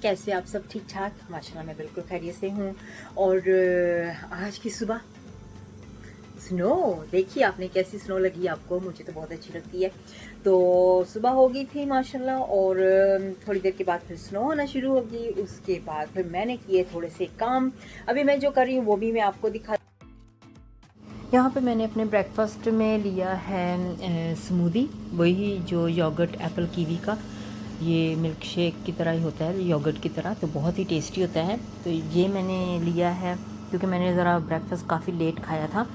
कैसे आप सब? ठीक ठाक? माशाल्लाह मैं बिल्कुल खैरियत से हूँ। और आज की सुबह स्नो, देखिए आपने कैसी स्नो लगी आपको, मुझे तो बहुत अच्छी लगती है। तो सुबह हो गई थी माशाल्लाह, और थोड़ी देर के बाद फिर स्नो होना शुरू होगी। उसके बाद फिर मैंने किए थोड़े से काम। अभी मैं जो कर रही हूँ वो भी मैं आपको दिखा। यहाँ पे मैंने अपने ब्रेकफास्ट में लिया है स्मूदी, वही जो योगर्ट एप्पल कीवी का, ये मिल्क शेक की तरह ही होता है, योगर्ट की तरह, तो बहुत ही टेस्टी होता है। तो ये मैंने लिया है क्योंकि मैंने ज़रा ब्रेकफास्ट काफ़ी लेट खाया था,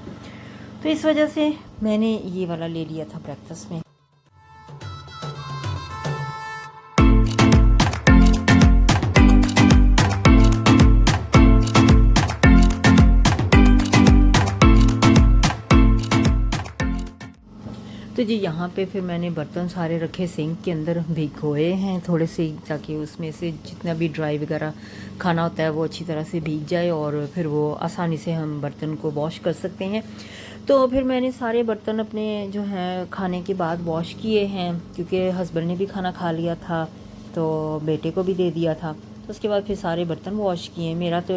तो इस वजह से मैंने ये वाला ले लिया था ब्रेकफास्ट में। तो जी यहाँ पे फिर मैंने बर्तन सारे रखे सिंक के अंदर, भिगोए हैं थोड़े से, ताकि उसमें से जितना भी ड्राई वगैरह खाना होता है वो अच्छी तरह से भीग जाए और फिर वो आसानी से हम बर्तन को वॉश कर सकते हैं। तो फिर मैंने सारे बर्तन अपने जो हैं खाने के बाद वॉश किए हैं, क्योंकि हस्बैंड ने भी खाना खा लिया था तो बेटे को भी दे दिया था। तो उसके बाद फिर सारे बर्तन वॉश किए। मेरा तो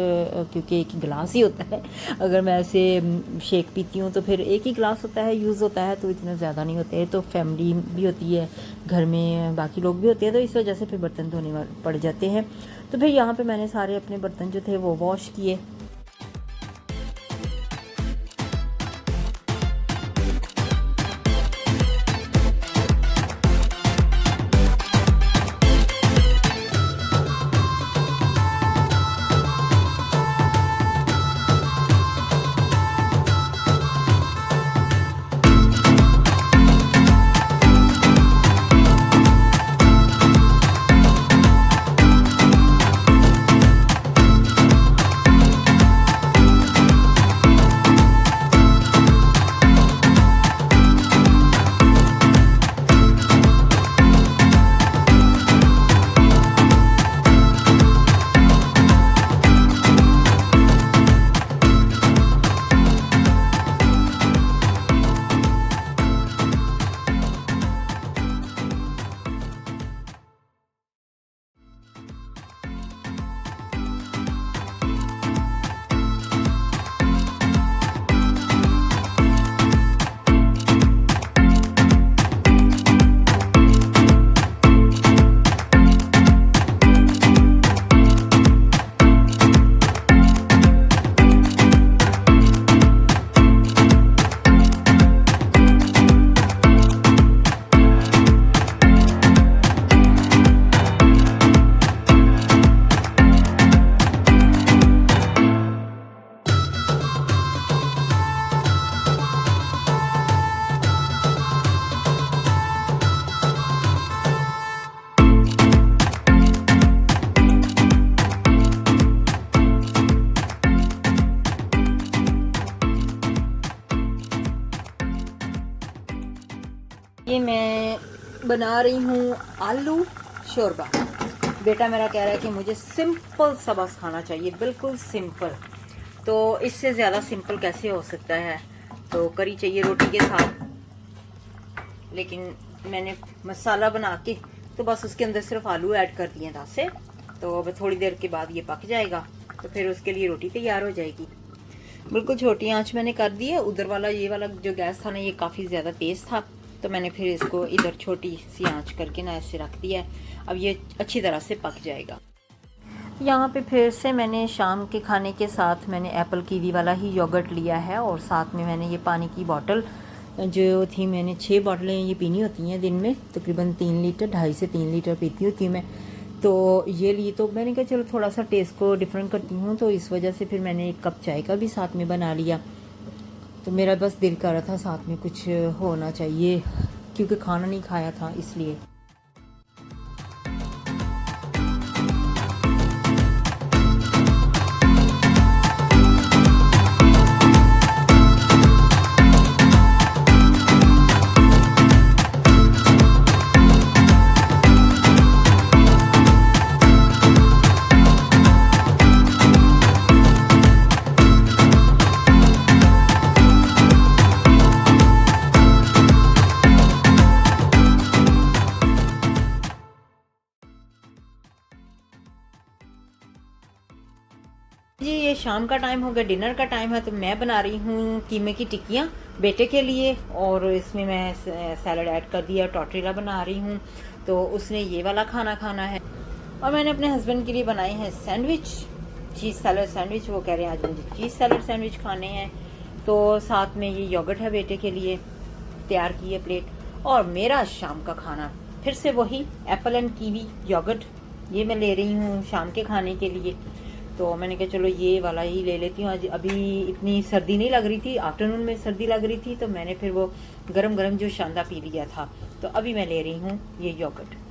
क्योंकि एक ही गिलास ही होता है, अगर मैं ऐसे शेक पीती हूँ तो फिर एक ही गिलास होता है, यूज़ होता है, तो इतना ज़्यादा नहीं होते हैं। तो फैमिली भी होती है घर में, बाकी लोग भी होते हैं, तो इस वजह से फिर बर्तन धोने पड़ जाते हैं। तो फिर यहाँ पर मैंने सारे अपने बर्तन जो थे वो वॉश किए। ये मैं बना रही हूँ आलू शोरबा। बेटा मेरा कह रहा है कि मुझे सिंपल सा बस खाना चाहिए, बिल्कुल सिंपल। तो इससे ज़्यादा सिंपल कैसे हो सकता है? तो करी चाहिए रोटी के साथ, लेकिन मैंने मसाला बना के तो बस उसके अंदर सिर्फ आलू ऐड कर दिए था से। तो अब थोड़ी देर के बाद ये पक जाएगा, तो फिर उसके लिए रोटी तैयार हो जाएगी। बिल्कुल छोटी आंच मैंने कर दी है। उधर वाला ये वाला जो गैस था ना, ये काफ़ी ज़्यादा तेज़ था, तो मैंने फिर इसको इधर छोटी सी आंच करके ना ऐसे रख दिया है। अब ये अच्छी तरह से पक जाएगा। यहाँ पे फिर से मैंने शाम के खाने के साथ मैंने एप्पल कीवी वाला ही योगर्ट लिया है, और साथ में मैंने ये पानी की बोतल जो थी, मैंने 6 बोतलें ये पीनी होती हैं दिन में, तकरीबन 3 लीटर, 2.5 से 3 लीटर पीती होती हूँ मैं। तो ये ली, तो मैंने कहा चलो थोड़ा सा टेस्ट को डिफरेंट करती हूँ, तो इस वजह से फिर मैंने 1 कप चाय का भी साथ में बना लिया। तो मेरा बस दिल कर रहा था साथ में कुछ होना चाहिए, क्योंकि खाना नहीं खाया था इसलिए। जी ये शाम का टाइम हो गया, डिनर का टाइम है, तो मैं बना रही हूँ कीमे की टिक्कियाँ बेटे के लिए। और इसमें मैं सैलड ऐड कर दिया, टॉर्टिला बना रही हूँ, तो उसने ये वाला खाना खाना है। और मैंने अपने हस्बैंड के लिए बनाए हैं सैंडविच, चीज़ सैलड सैंडविच। वो कह रहे हैं आज मुझे चीज़ सैलड सैंडविच खाने हैं। तो साथ में ये योगर्ट है बेटे के लिए, तैयार की है प्लेट। और मेरा शाम का खाना फिर से वही एप्पल एंड कीवी योगर्ट, ये मैं ले रही हूँ शाम के खाने के लिए। तो मैंने कहा चलो ये वाला ही ले लेती हूँ। आज अभी इतनी सर्दी नहीं लग रही थी, आफ्टरनून में सर्दी लग रही थी, तो मैंने फिर वो गरम गरम जो शांदा पी लिया था। तो अभी मैं ले रही हूँ ये योगर्ट।